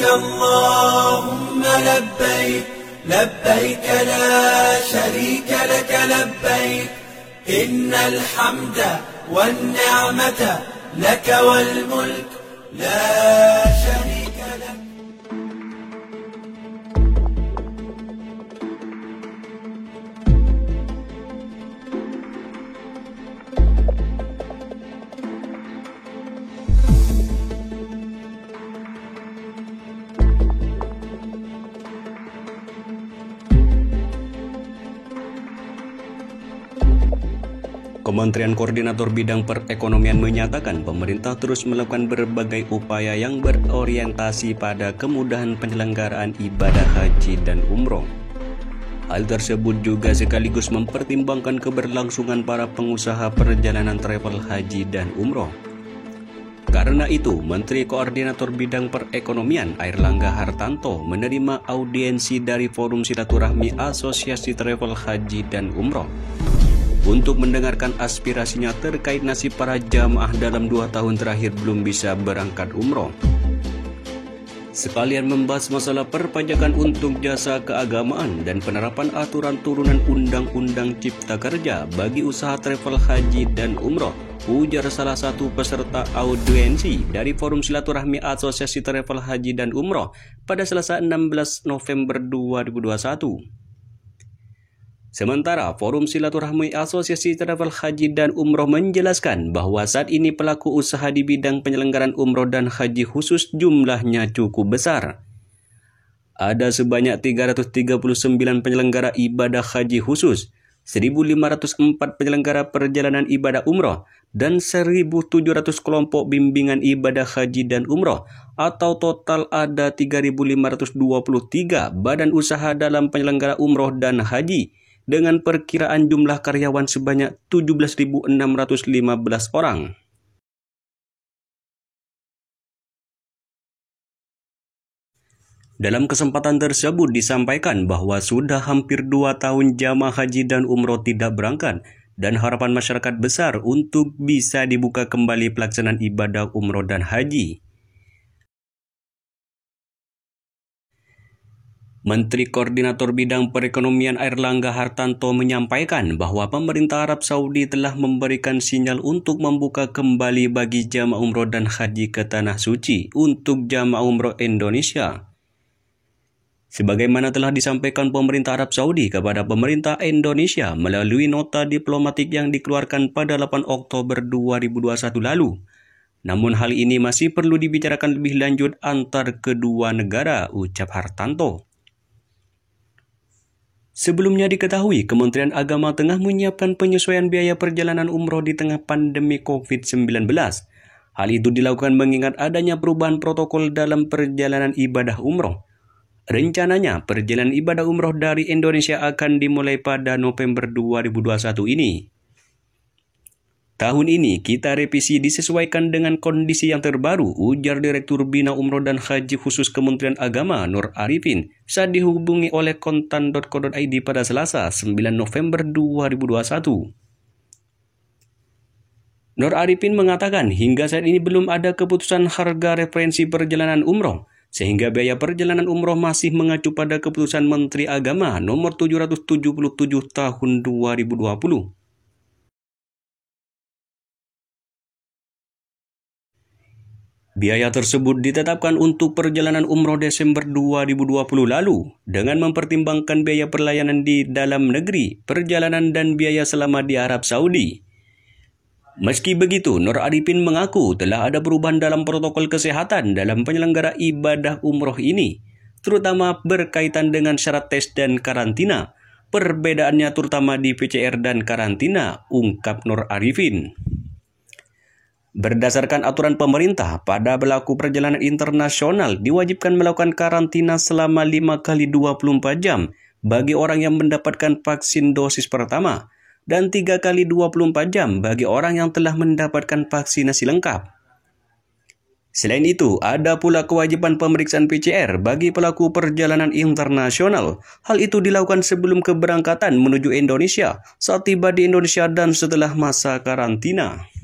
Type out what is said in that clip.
اللهم لبيك لبيك لا شريك لك لبيك إن الحمد والنعمة لك والملك لا شريك لك. Kementerian Koordinator Bidang Perekonomian menyatakan pemerintah terus melakukan berbagai upaya yang berorientasi pada kemudahan penyelenggaraan ibadah haji dan umroh. Hal tersebut juga sekaligus mempertimbangkan keberlangsungan para pengusaha perjalanan travel haji dan umroh. Karena itu, Menteri Koordinator Bidang Perekonomian Airlangga Hartarto menerima audiensi dari Forum Silaturahmi Asosiasi Travel Haji dan Umroh untuk mendengarkan aspirasinya terkait nasib para jamaah dalam 2 tahun terakhir belum bisa berangkat umroh. Sekalian membahas masalah perpajakan untuk jasa keagamaan dan penerapan aturan turunan Undang-Undang Cipta Kerja bagi usaha travel haji dan umroh, ujar salah satu peserta audiensi dari Forum Silaturahmi Asosiasi Travel Haji dan Umroh pada Selasa 16 November 2021. Sementara Forum Silaturahmi Asosiasi Travel Haji dan Umroh menjelaskan bahwa saat ini pelaku usaha di bidang penyelenggaraan umroh dan haji khusus jumlahnya cukup besar. Ada sebanyak 339 penyelenggara ibadah haji khusus, 1.504 penyelenggara perjalanan ibadah umroh, dan 1.700 kelompok bimbingan ibadah haji dan umroh, atau total ada 3.523 badan usaha dalam penyelenggara umroh dan haji, dengan perkiraan jumlah karyawan sebanyak 17.615 orang. Dalam kesempatan tersebut disampaikan bahwa sudah hampir 2 tahun jamaah haji dan umroh tidak berangkat dan harapan masyarakat besar untuk bisa dibuka kembali pelaksanaan ibadah umroh dan haji. Menteri Koordinator Bidang Perekonomian Airlangga Hartarto menyampaikan bahwa pemerintah Arab Saudi telah memberikan sinyal untuk membuka kembali bagi jamaah umroh dan haji ke Tanah Suci untuk jamaah umroh Indonesia. Sebagaimana telah disampaikan pemerintah Arab Saudi kepada pemerintah Indonesia melalui nota diplomatik yang dikeluarkan pada 8 Oktober 2021 lalu. Namun hal ini masih perlu dibicarakan lebih lanjut antar kedua negara, ucap Hartarto. Sebelumnya diketahui, Kementerian Agama tengah menyiapkan penyesuaian biaya perjalanan umroh di tengah pandemi COVID-19. Hal itu dilakukan mengingat adanya perubahan protokol dalam perjalanan ibadah umroh. Rencananya, perjalanan ibadah umroh dari Indonesia akan dimulai pada November 2021 ini. Tahun ini kita revisi disesuaikan dengan kondisi yang terbaru, ujar Direktur Bina Umroh dan Haji Khusus Kementerian Agama Nur Arifin saat dihubungi oleh kontan.co.id pada Selasa 9 November 2021. Nur Arifin mengatakan hingga saat ini belum ada keputusan harga referensi perjalanan umroh, sehingga biaya perjalanan umroh masih mengacu pada keputusan Menteri Agama nomor 777 tahun 2020. Biaya tersebut ditetapkan untuk perjalanan umroh Desember 2020 lalu dengan mempertimbangkan biaya perlayanan di dalam negeri, perjalanan dan biaya selama di Arab Saudi. Meski begitu, Nur Arifin mengaku telah ada perubahan dalam protokol kesehatan dalam penyelenggara ibadah umroh ini, terutama berkaitan dengan syarat tes dan karantina. Perbedaannya terutama di PCR dan karantina, ungkap Nur Arifin. Berdasarkan aturan pemerintah, pada pelaku perjalanan internasional diwajibkan melakukan karantina selama 5 kali 24 jam bagi orang yang mendapatkan vaksin dosis pertama dan 3 kali 24 jam bagi orang yang telah mendapatkan vaksinasi lengkap. Selain itu, ada pula kewajiban pemeriksaan PCR bagi pelaku perjalanan internasional. Hal itu dilakukan sebelum keberangkatan menuju Indonesia, saat tiba di Indonesia dan setelah masa karantina.